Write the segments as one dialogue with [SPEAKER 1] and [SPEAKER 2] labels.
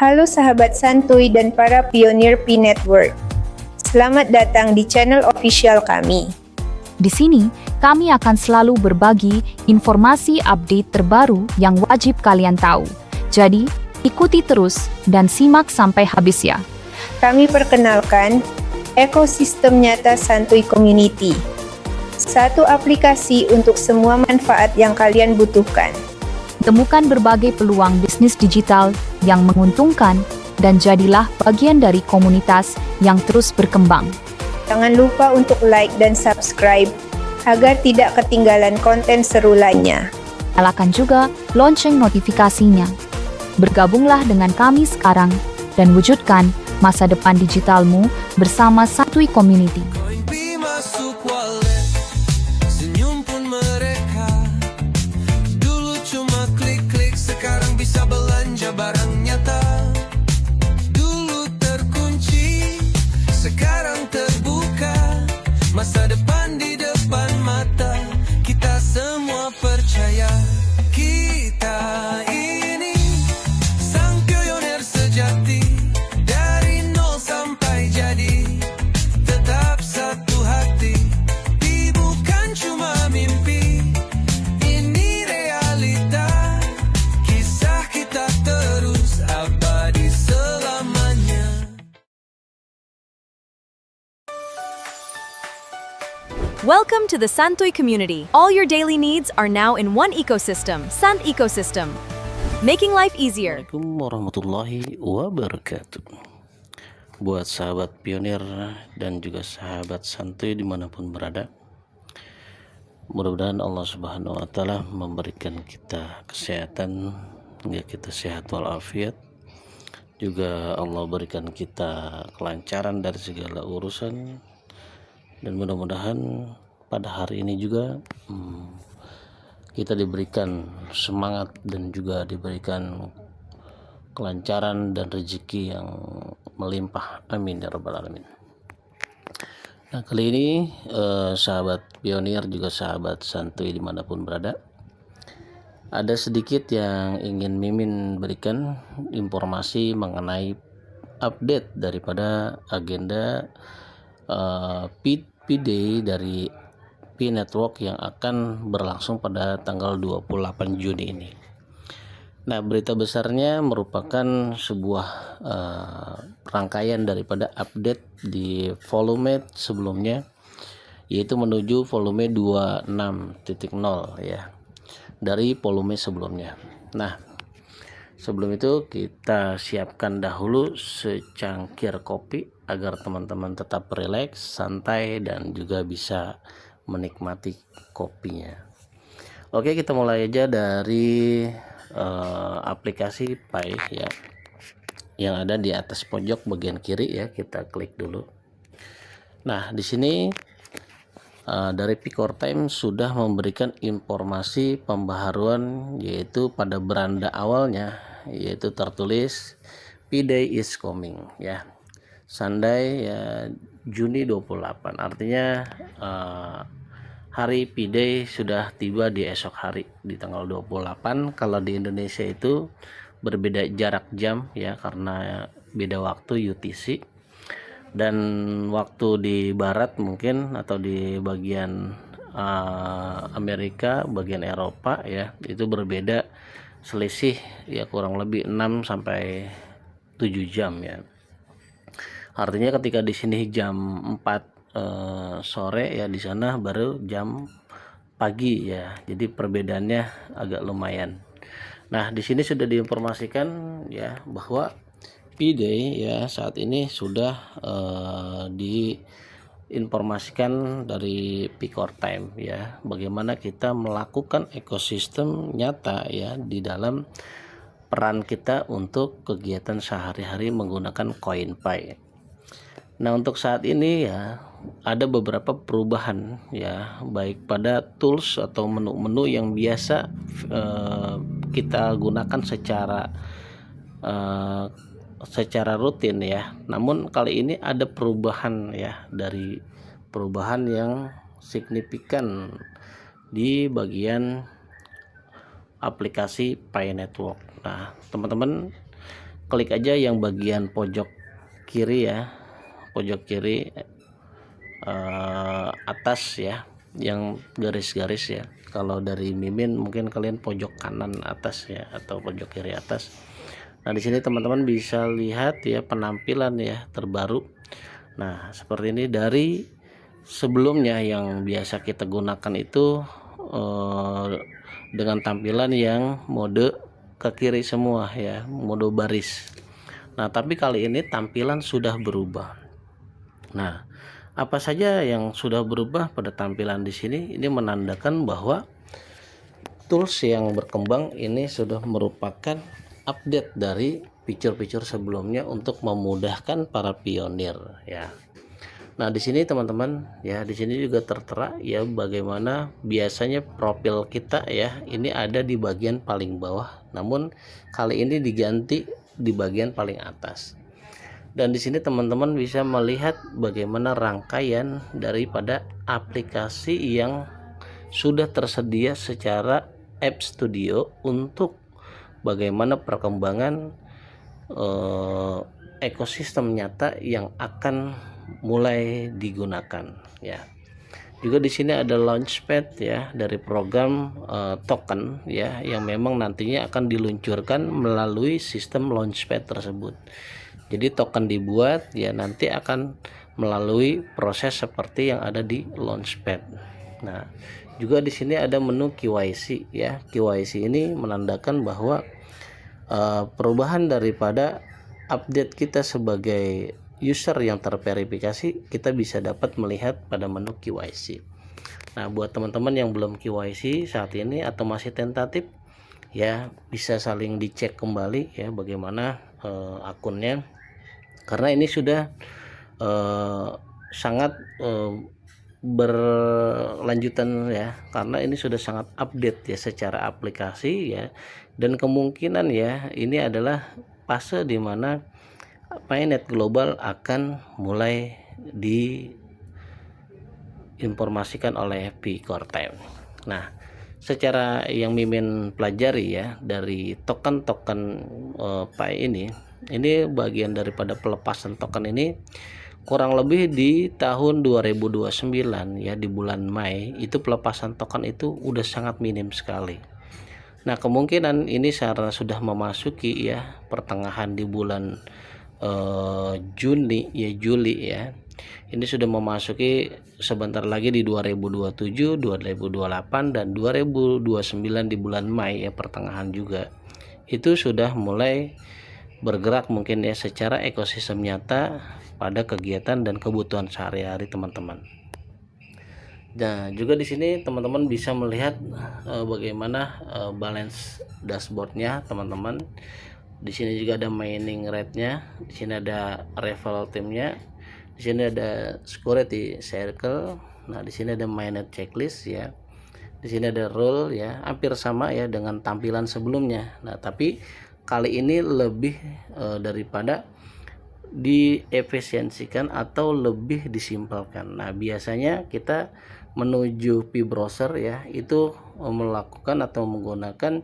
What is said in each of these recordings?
[SPEAKER 1] Halo sahabat santuy dan para pionir Pi Network. Selamat datang di channel official kami.
[SPEAKER 2] Di sini, kami akan selalu berbagi informasi update terbaru yang wajib kalian tahu. Jadi, ikuti terus dan simak sampai habis ya.
[SPEAKER 1] Kami perkenalkan ekosistem nyata Santuy Community. Satu aplikasi untuk semua manfaat yang kalian butuhkan.
[SPEAKER 2] Temukan berbagai peluang bisnis digital yang menguntungkan dan jadilah bagian dari komunitas yang terus berkembang.
[SPEAKER 1] Jangan lupa untuk like dan subscribe agar tidak ketinggalan konten seru lainnya.
[SPEAKER 2] Nyalakan juga lonceng notifikasinya. Bergabunglah dengan kami sekarang dan wujudkan masa depan digitalmu bersama Santuy Community.
[SPEAKER 3] Koin masuk wallet, senyum pun mereka. Dulu cuma klik-klik, sekarang bisa belanja barang nyata. Dulu terkunci, sekarang terbuka. Masa depan di depan mata, kita semua percaya. Kita ini sang pionir sejati, dari nol sampai jadi. Tetap satu hati, bukan cuma mimpi. Ini realita, kisah kita terus abadi selamanya.
[SPEAKER 4] Welcome to the Santuy community. All your daily needs are now in one ecosystem, Sant Ecosystem. Making life easier.
[SPEAKER 5] Assalamualaikum warahmatullahi wabarakatuh. Buat sahabat pionir dan juga sahabat santuy dimanapun berada, mudah-mudahan Allah Subhanahu wa Ta'ala memberikan kita kesehatan hingga kita sehat walafiat. Juga Allah berikan kita kelancaran dari segala urusan, dan mudah-mudahan pada hari ini juga kita diberikan semangat dan juga diberikan kelancaran dan rezeki yang melimpah, amin ya rabbal alamin. Nah, kali ini sahabat pionir juga sahabat santuy dimanapun berada, ada sedikit yang ingin Mimin berikan informasi mengenai update daripada agenda P-Day dari Pi Network yang akan berlangsung pada tanggal 28 Juni ini. Nah, berita besarnya merupakan sebuah rangkaian daripada update di volume sebelumnya, yaitu menuju volume 26.0 ya, dari volume sebelumnya. Nah, sebelum itu kita siapkan dahulu secangkir kopi agar teman-teman tetap rileks, santai, dan juga bisa menikmati kopinya. Oke, kita mulai aja dari aplikasi Pi ya, yang ada di atas pojok bagian kiri ya. Kita klik dulu. Nah, di sini dari Picor Time sudah memberikan informasi pembaharuan, yaitu pada beranda awalnya yaitu tertulis P-Day is coming ya. Sunday ya, Juni 28, artinya hari P-Day sudah tiba di esok hari di tanggal 28. Kalau di Indonesia itu berbeda jarak jam ya, karena beda waktu UTC, dan waktu di barat mungkin atau di bagian Amerika, bagian Eropa ya, itu berbeda, selisih ya kurang lebih 6 sampai 7 jam ya. Artinya ketika di sini jam 4 sore ya, di sana baru jam pagi ya. Jadi perbedaannya agak lumayan. Nah, di sini sudah diinformasikan ya bahwa P-Day ya saat ini sudah diinformasikan dari Picor Time ya, bagaimana kita melakukan ekosistem nyata ya di dalam peran kita untuk kegiatan sehari-hari menggunakan koin Pi. Nah, untuk saat ini ya ada beberapa perubahan ya, baik pada tools atau menu-menu yang biasa kita gunakan secara rutin ya. Namun kali ini ada perubahan ya, dari perubahan yang signifikan di bagian aplikasi Pi Network. Nah, teman-teman klik aja yang bagian pojok kiri ya, pojok kiri atas ya, yang garis-garis ya. Kalau dari Mimin mungkin kalian pojok kanan atas ya, atau pojok kiri atas. Nah di sini teman-teman bisa lihat ya penampilan ya terbaru. Nah seperti ini dari sebelumnya yang biasa kita gunakan itu dengan tampilan yang mode ke kiri semua ya, mode baris. Nah tapi kali ini tampilan sudah berubah. Nah apa saja yang sudah berubah pada tampilan di sini? Ini menandakan bahwa tools yang berkembang ini sudah merupakan update dari fitur-fitur sebelumnya untuk memudahkan para pionir ya. Nah di sini teman-teman ya, di sini juga tertera ya bagaimana biasanya profil kita ya, ini ada di bagian paling bawah, namun kali ini diganti di bagian paling atas. Dan di sini teman-teman bisa melihat bagaimana rangkaian daripada aplikasi yang sudah tersedia secara App Studio untuk bagaimana perkembangan ekosistem nyata yang akan mulai digunakan ya. Juga di sini ada launchpad ya dari program token ya, yang memang nantinya akan diluncurkan melalui sistem launchpad tersebut. Jadi token dibuat ya nanti akan melalui proses seperti yang ada di launchpad. Nah, juga di sini ada menu KYC ya. KYC ini menandakan bahwa perubahan daripada update kita sebagai user yang terverifikasi, kita bisa dapat melihat pada menu KYC. Nah buat teman-teman yang belum KYC saat ini atau masih tentatif ya, bisa saling dicek kembali ya bagaimana akunnya, karena ini sudah sangat berlanjutan ya, karena ini sudah sangat update ya secara aplikasi ya, dan kemungkinan ya ini adalah fase di mana Mainnet Global akan mulai diinformasikan oleh Pi Core Time. Nah, secara yang Mimin pelajari ya dari token-token Pi ini bagian daripada pelepasan token ini kurang lebih di tahun 2029 ya, di bulan Mei itu pelepasan token itu udah sangat minim sekali. Nah, kemungkinan ini karena sudah memasuki ya pertengahan di bulan Juli ya, ini sudah memasuki sebentar lagi di 2027, 2028 dan 2029 di bulan Mei ya, pertengahan juga itu sudah mulai bergerak mungkin ya secara ekosistem nyata pada kegiatan dan kebutuhan sehari-hari teman-teman. Nah juga di sini teman-teman bisa melihat bagaimana balance dashboardnya teman-teman. Di sini juga ada mining rate-nya, di sini ada referral timnya, di sini ada security circle. Nah, di sini ada mainnet checklist ya. Di sini ada rule ya, hampir sama ya dengan tampilan sebelumnya. Nah, tapi kali ini lebih daripada diefisiensikan atau lebih disimpelkan. Nah, biasanya kita menuju Pi browser ya, itu melakukan atau menggunakan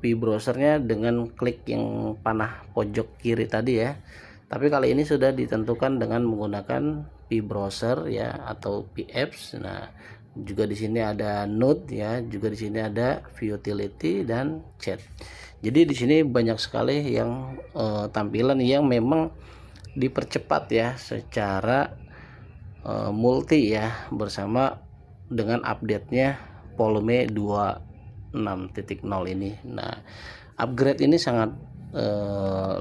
[SPEAKER 5] Pi browsernya dengan klik yang panah pojok kiri tadi ya. Tapi kali ini sudah ditentukan dengan menggunakan Pi browser ya atau Pi apps. Nah, juga di sini ada node ya, juga di sini ada view utility dan chat. Jadi di sini banyak sekali yang tampilan yang memang dipercepat ya secara multi ya, bersama dengan update-nya volume 26.0 ini. Nah, upgrade ini sangat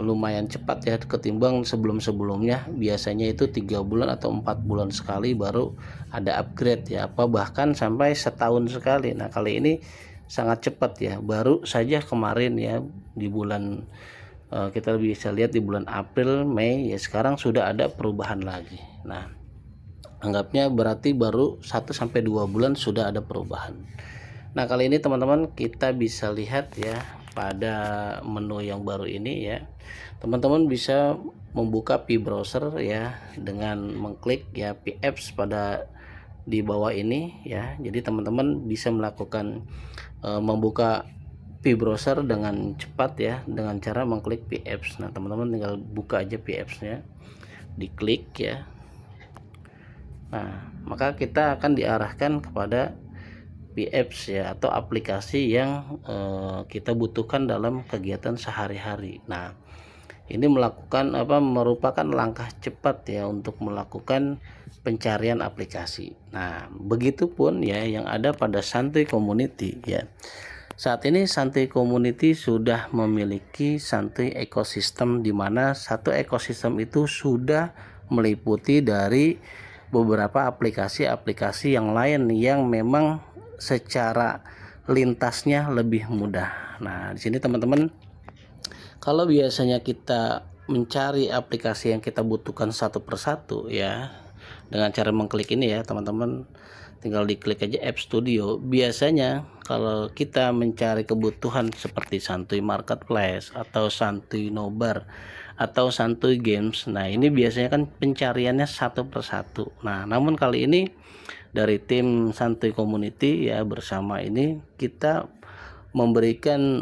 [SPEAKER 5] lumayan cepat ya ketimbang sebelum-sebelumnya. Biasanya itu 3 bulan atau 4 bulan sekali baru ada upgrade ya, apa bahkan sampai setahun sekali. Nah, kali ini sangat cepat ya, baru saja kemarin ya di bulan kita bisa lihat di bulan April, Mei ya, sekarang sudah ada perubahan lagi. Nah, anggapnya berarti baru 1-2 bulan sudah ada perubahan. Nah, kali ini teman-teman kita bisa lihat ya pada menu yang baru ini ya. Teman-teman bisa membuka Pi browser ya dengan mengklik ya Pi apps pada di bawah ini ya. Jadi teman-teman bisa melakukan membuka P-browser dengan cepat ya, dengan cara mengklik P-apps. Nah teman-teman tinggal buka aja P-apps-nya, diklik ya. Nah maka kita akan diarahkan kepada P-apps ya, atau aplikasi yang kita butuhkan dalam kegiatan sehari-hari. Nah ini merupakan langkah cepat ya untuk melakukan pencarian aplikasi. Nah begitupun ya yang ada pada Santuy Community ya. Saat ini Santuy Community sudah memiliki Santuy ekosistem, di mana satu ekosistem itu sudah meliputi dari beberapa aplikasi-aplikasi yang lain yang memang secara lintasnya lebih mudah. Nah, di sini teman-teman, kalau biasanya kita mencari aplikasi yang kita butuhkan satu persatu ya, dengan cara mengklik ini ya teman-teman, tinggal diklik aja App Studio. Biasanya kalau kita mencari kebutuhan seperti Santuy Marketplace atau Santuy Nobar atau Santuy Games, nah ini biasanya kan pencariannya satu persatu. Nah namun kali ini dari tim Santuy Community ya, bersama ini kita memberikan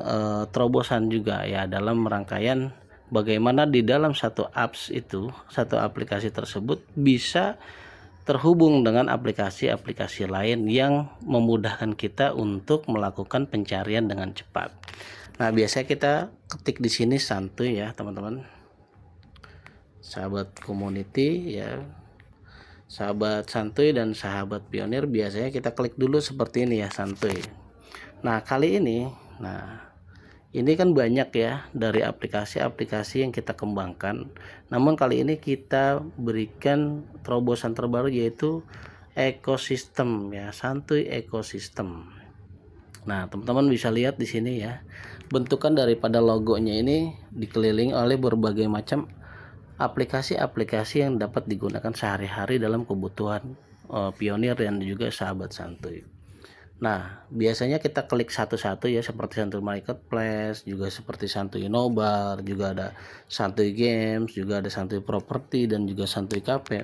[SPEAKER 5] terobosan juga ya, dalam rangkaian bagaimana di dalam satu apps itu, satu aplikasi tersebut bisa terhubung dengan aplikasi-aplikasi lain yang memudahkan kita untuk melakukan pencarian dengan cepat. Nah, biasanya kita ketik di sini Santuy ya, teman-teman. Sahabat community ya. Sahabat Santuy dan sahabat pionir, biasanya kita klik dulu seperti ini ya, Santuy. Nah, kali ini ini kan banyak ya dari aplikasi-aplikasi yang kita kembangkan. Namun kali ini kita berikan terobosan terbaru, yaitu ekosistem ya, Santuy ekosistem. Nah, teman-teman bisa lihat di sini ya, bentukan daripada logonya ini dikelilingi oleh berbagai macam aplikasi-aplikasi yang dapat digunakan sehari-hari dalam kebutuhan pionir dan juga sahabat Santuy. Nah, biasanya kita klik satu-satu ya, seperti Santuy Marketplace, juga seperti Santuy Nobar, juga ada Santuy Games, juga ada Santuy Property, dan juga Santuy Cafe.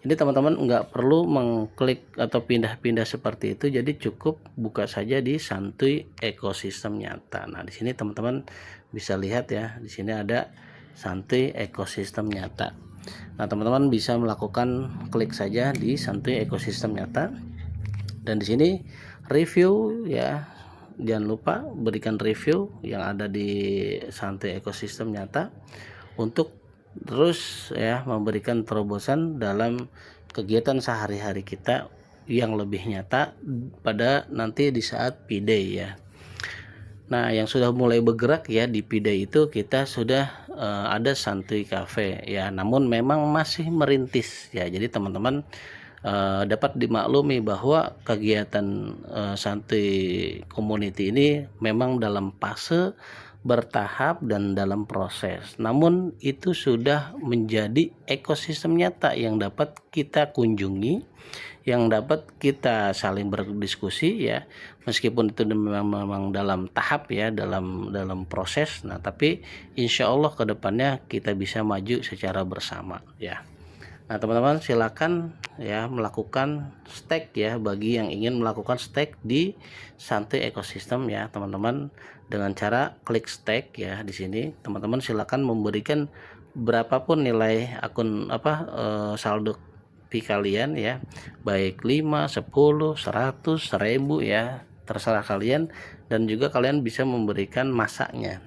[SPEAKER 5] Ini teman-teman nggak perlu mengklik atau pindah-pindah seperti itu, jadi cukup buka saja di Santuy ekosistem nyata. Nah, di sini teman-teman bisa lihat ya, di sini ada Santuy ekosistem nyata. Nah, teman-teman bisa melakukan klik saja di Santuy ekosistem nyata, dan di sini review ya, jangan lupa berikan review yang ada di Santuy ekosistem nyata untuk terus ya memberikan terobosan dalam kegiatan sehari-hari kita yang lebih nyata pada nanti di saat P-Day ya. Nah, yang sudah mulai bergerak ya di P-Day itu, kita sudah ada Santuy Cafe ya, namun memang masih merintis ya. Jadi teman-teman dapat dimaklumi bahwa kegiatan Santuy Community ini memang dalam fase bertahap dan dalam proses. Namun itu sudah menjadi ekosistem nyata yang dapat kita kunjungi, yang dapat kita saling berdiskusi ya, meskipun itu memang dalam tahap ya, dalam proses. Nah, tapi insya Allah kedepannya kita bisa maju secara bersama ya. Nah, teman-teman silakan ya melakukan stake ya, bagi yang ingin melakukan stake di Santuy ekosistem ya, teman-teman, dengan cara klik stake ya. Di sini teman-teman silakan memberikan berapapun nilai akun saldo Pi kalian ya, baik 5, 10, 100, 1000 ya, terserah kalian. Dan juga kalian bisa memberikan masanya,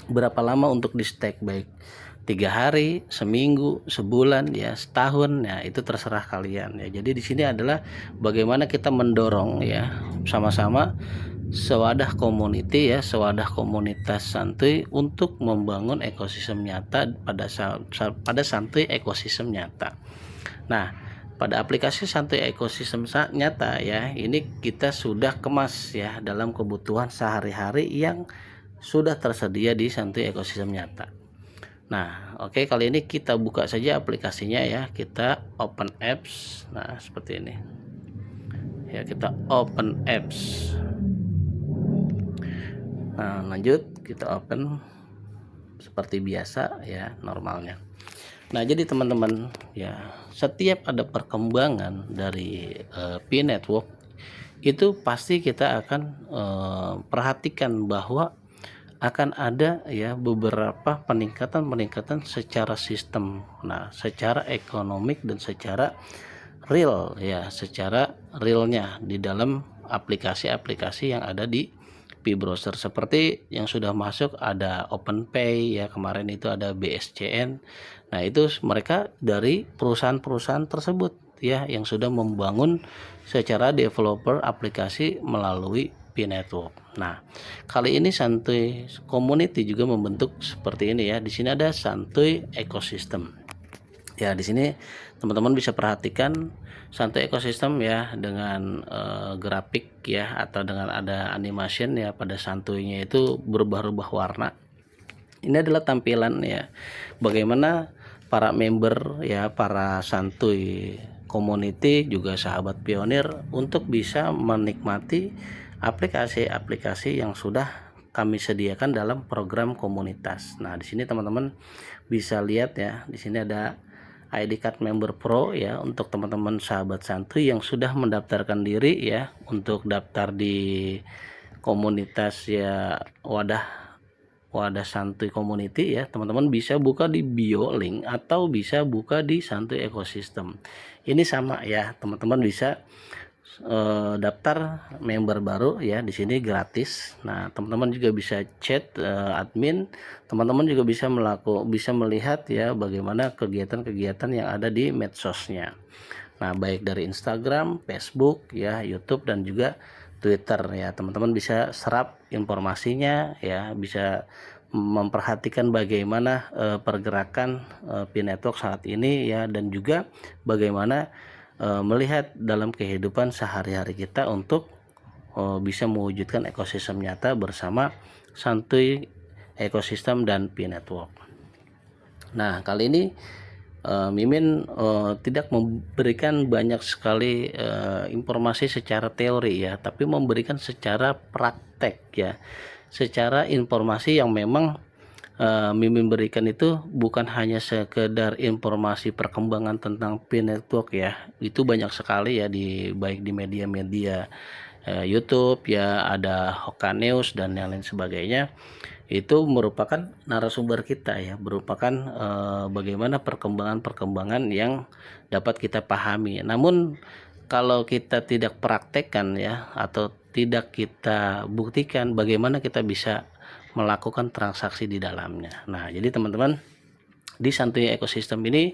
[SPEAKER 5] berapa lama untuk di stake, baik 3 hari, seminggu, sebulan ya, setahun ya, itu terserah kalian ya. Jadi di sini adalah bagaimana kita mendorong ya sama-sama sewadah community ya, sewadah komunitas Santuy untuk membangun ekosistem nyata pada Santuy ekosistem nyata. Nah, pada aplikasi Santuy ekosistem nyata ya, ini kita sudah kemas ya dalam kebutuhan sehari-hari yang sudah tersedia di Santuy ekosistem nyata. Nah, oke, kali ini kita buka saja aplikasinya ya. Kita open apps. Nah, seperti ini. Ya, kita open apps. Nah, lanjut kita open seperti biasa ya, normalnya. Nah, jadi teman-teman ya, setiap ada perkembangan dari Pi Network itu pasti kita akan perhatikan bahwa akan ada ya beberapa peningkatan secara sistem. Nah, secara ekonomik dan secara real ya, secara realnya di dalam aplikasi-aplikasi yang ada di P-Browser, seperti yang sudah masuk ada OpenPay ya, kemarin itu ada BSCN. Nah, itu mereka dari perusahaan-perusahaan tersebut ya yang sudah membangun secara developer aplikasi melalui P-Network. Nah, kali ini Santuy Community juga membentuk seperti ini ya. Di sini ada Santuy Ecosystem. Ya, di sini teman-teman bisa perhatikan Santuy Ecosystem ya dengan grafik ya, atau dengan ada animation ya pada santuynya itu berubah-ubah warna. Ini adalah tampilan ya bagaimana para member ya, para Santuy Community juga sahabat pionir untuk bisa menikmati aplikasi-aplikasi yang sudah kami sediakan dalam program komunitas. Nah, di sini teman-teman bisa lihat ya, di sini ada ID Card Member Pro ya untuk teman-teman sahabat santuy yang sudah mendaftarkan diri ya untuk daftar di komunitas ya wadah Santuy Community ya. Teman-teman bisa buka di bio link atau bisa buka di Santuy Ecosystem. Ini sama ya, teman-teman bisa daftar member baru ya, di sini gratis. Nah, teman-teman juga bisa chat admin, teman-teman juga bisa melihat ya bagaimana kegiatan-kegiatan yang ada di medsosnya. Nah, baik dari Instagram, Facebook ya, YouTube dan juga Twitter ya. Teman-teman bisa serap informasinya ya, bisa memperhatikan bagaimana pergerakan P-Network saat ini ya, dan juga bagaimana melihat dalam kehidupan sehari-hari kita untuk bisa mewujudkan ekosistem nyata bersama Santuy Ecosystem dan P-Network. Nah, kali ini Mimin tidak memberikan banyak sekali informasi secara teori ya, tapi memberikan secara praktek ya, secara informasi yang memang Mimin berikan itu bukan hanya sekedar informasi perkembangan tentang P-Network ya, itu banyak sekali ya baik di media-media YouTube ya, ada Hoka News dan yang lain sebagainya. Itu merupakan narasumber kita ya, merupakan bagaimana perkembangan yang dapat kita pahami. Namun kalau kita tidak praktekkan ya, atau tidak kita buktikan, bagaimana kita bisa melakukan transaksi di dalamnya. Nah, jadi teman-teman di Santuy Ecosystem ini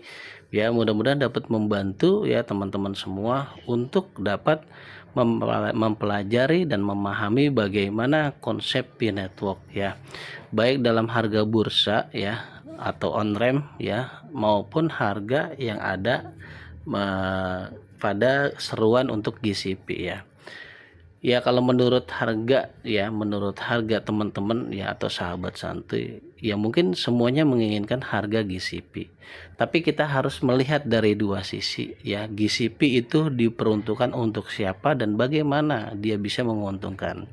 [SPEAKER 5] ya mudah-mudahan dapat membantu ya teman-teman semua untuk dapat mempelajari dan memahami bagaimana konsep P-Network ya, baik dalam harga bursa ya atau on-ramp ya, maupun harga yang ada pada seruan untuk GCP ya. Ya, kalau menurut harga teman-teman ya atau sahabat santuy ya, mungkin semuanya menginginkan harga GCP. Tapi kita harus melihat dari dua sisi ya. GCP itu diperuntukkan untuk siapa dan bagaimana dia bisa menguntungkan.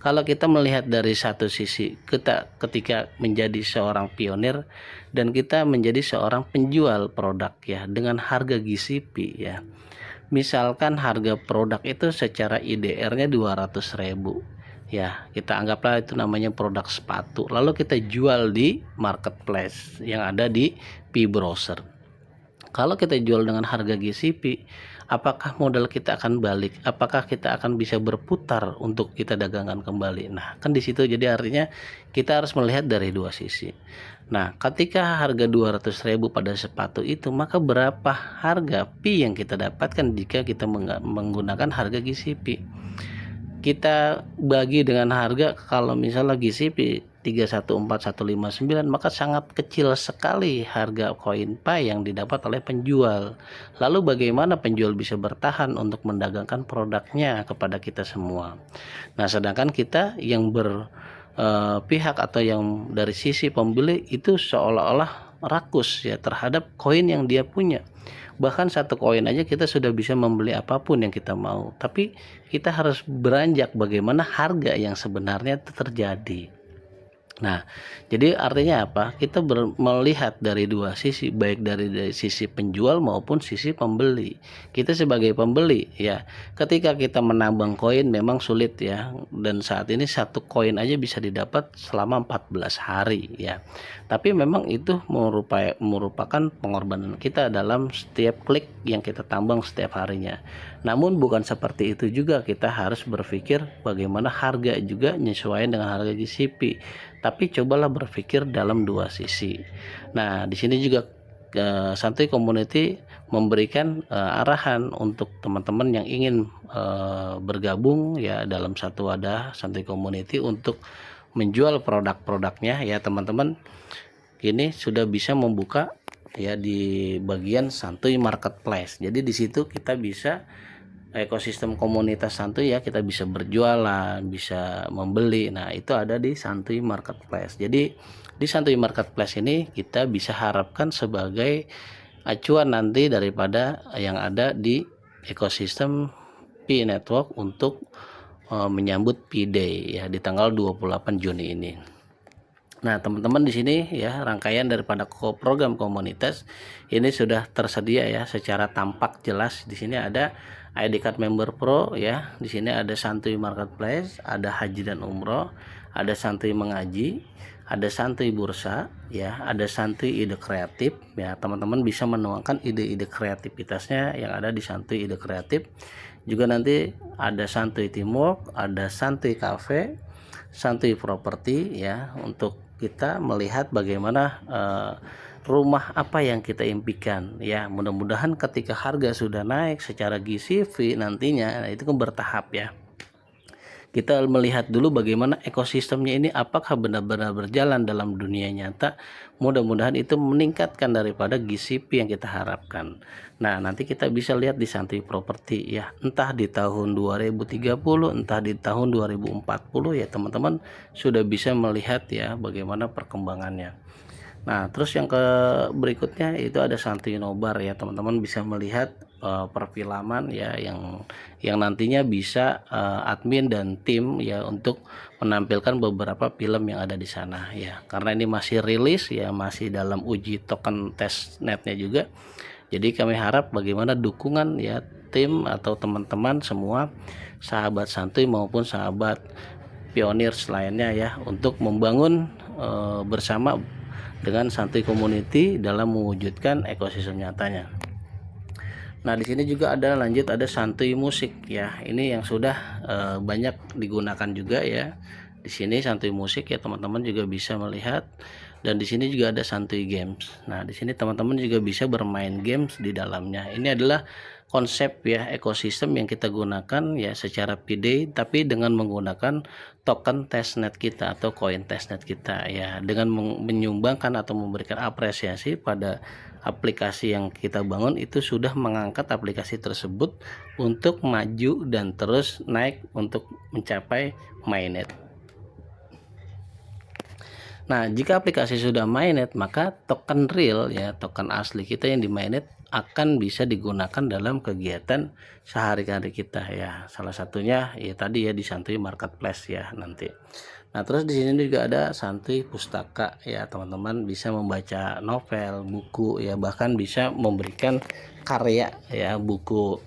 [SPEAKER 5] Kalau kita melihat dari satu sisi, kita ketika menjadi seorang pionir dan kita menjadi seorang penjual produk ya dengan harga GCP ya. Misalkan harga produk itu secara IDR-nya 200.000 ya, kita anggaplah itu namanya produk sepatu, lalu kita jual di marketplace yang ada di P-Browser. Kalau kita jual dengan harga GCP, apakah modal kita akan balik? Apakah kita akan bisa berputar untuk kita dagangkan kembali? Nah, kan di situ jadi artinya kita harus melihat dari dua sisi. Nah, ketika harga 200.000 pada sepatu itu, maka berapa harga P yang kita dapatkan jika kita menggunakan harga GCP? Kita bagi dengan harga, kalau misalnya GCP 314159, maka sangat kecil sekali harga koin Pi yang didapat oleh penjual. Lalu bagaimana penjual bisa bertahan untuk mendagangkan produknya kepada kita semua? Nah, sedangkan kita yang pihak atau yang dari sisi pembeli itu seolah-olah rakus ya terhadap koin yang dia punya. Bahkan satu koin aja kita sudah bisa membeli apapun yang kita mau, tapi kita harus beranjak bagaimana harga yang sebenarnya terjadi. Nah, jadi artinya apa? Kita melihat dari dua sisi, baik dari sisi penjual maupun sisi pembeli. Kita sebagai pembeli ya, ketika kita menambang koin memang sulit ya, dan saat ini satu koin aja bisa didapat selama 14 hari ya. Tapi memang itu merupakan pengorbanan kita dalam setiap klik yang kita tambang setiap harinya. Namun bukan seperti itu juga, kita harus berpikir bagaimana harga juga menyesuaikan dengan harga GCP. Tapi cobalah berpikir dalam dua sisi. Nah, di sini juga Santuy Community memberikan arahan untuk teman-teman yang ingin bergabung ya dalam satu wadah Santuy Community untuk menjual produk-produknya ya teman-teman. Ini sudah bisa membuka ya di bagian Santuy Marketplace. Jadi di situ kita bisa ekosistem komunitas santuy ya, kita bisa berjualan, bisa membeli. Nah, itu ada di Santuy Marketplace. Jadi di Santuy Marketplace ini kita bisa harapkan sebagai acuan nanti daripada yang ada di ekosistem Pi Network untuk menyambut Pi Day ya di tanggal 28 Juni ini. Nah, teman-teman di sini ya rangkaian daripada program komunitas ini sudah tersedia ya secara tampak jelas. Di sini ada ID Card Member Pro ya. Di sini ada Santuy Marketplace, ada Haji dan Umroh, ada Santuy Mengaji, ada Santuy Bursa ya, ada Santuy Ide Kreatif ya. Teman-teman bisa menuangkan ide-ide kreativitasnya yang ada di Santuy Ide Kreatif. Juga nanti ada Santuy Teamwork, ada Santuy Cafe, Santuy Property ya, untuk kita melihat bagaimana rumah apa yang kita impikan ya. Mudah-mudahan ketika harga sudah naik secara GCV nantinya, nah itu kan bertahap ya, kita melihat dulu bagaimana ekosistemnya ini apakah benar-benar berjalan dalam dunia nyata. Mudah-mudahan itu meningkatkan daripada GCP yang kita harapkan. Nah, nanti kita bisa lihat di Santuy Property ya, entah di tahun 2030 entah di tahun 2040 ya teman-teman sudah bisa melihat ya bagaimana perkembangannya. Nah, terus yang berikutnya itu ada Santuy Nobar ya, teman-teman bisa melihat perfilman ya yang nantinya bisa admin dan tim ya untuk menampilkan beberapa film yang ada di sana ya. Karena ini masih rilis ya, masih dalam uji token testnetnya juga. Jadi kami harap bagaimana dukungan ya tim atau teman-teman semua sahabat Santuy maupun sahabat pioneers lainnya ya untuk membangun bersama dengan Santuy Community dalam mewujudkan ekosistem nyatanya. Nah, di sini juga ada Santuy Musik ya. Ini yang sudah banyak digunakan juga ya. Di sini Santuy Musik ya teman-teman juga bisa melihat, dan di sini juga ada Santuy Games. Nah, di sini teman-teman juga bisa bermain games di dalamnya. Ini adalah konsep ya ekosistem yang kita gunakan ya secara Pi Day, tapi dengan menggunakan token testnet kita atau koin testnet kita ya, dengan menyumbangkan atau memberikan apresiasi pada aplikasi yang kita bangun. Itu sudah mengangkat aplikasi tersebut untuk maju dan terus naik untuk mencapai mainnet. Nah, jika aplikasi sudah mainnet, maka token real ya, token asli kita yang di mainnet akan bisa digunakan dalam kegiatan sehari-hari kita ya. Salah satunya ya tadi ya di Santuy Marketplace ya nanti. Nah, terus di sini juga ada Santuy Pustaka ya, teman-teman bisa membaca novel, buku ya, bahkan bisa memberikan karya ya, buku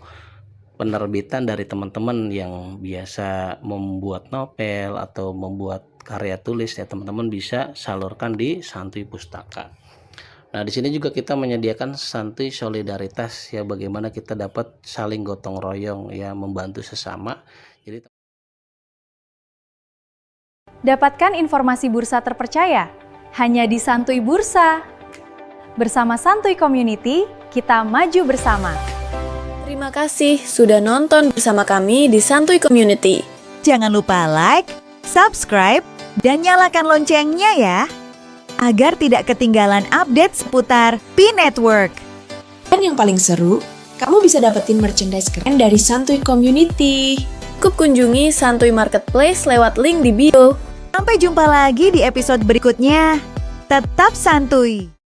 [SPEAKER 5] penerbitan dari teman-teman yang biasa membuat novel atau membuat karya tulis ya, teman-teman bisa salurkan di Santuy Pustaka. Nah, di sini juga kita menyediakan Santuy Solidaritas ya, bagaimana kita dapat saling gotong royong ya, membantu sesama. Jadi
[SPEAKER 4] Dapatkan informasi bursa terpercaya hanya di Santuy Bursa. Bersama Santuy Community, kita maju bersama.
[SPEAKER 6] Terima kasih sudah nonton bersama kami di Santuy Community.
[SPEAKER 7] Jangan lupa like, subscribe, dan nyalakan loncengnya ya, agar tidak ketinggalan update seputar Pi Network.
[SPEAKER 6] Dan yang paling seru, kamu bisa dapetin merchandise keren dari Santuy Community. Cukup kunjungi Santuy Marketplace lewat link di bio.
[SPEAKER 7] Sampai jumpa lagi di episode berikutnya. Tetap santuy.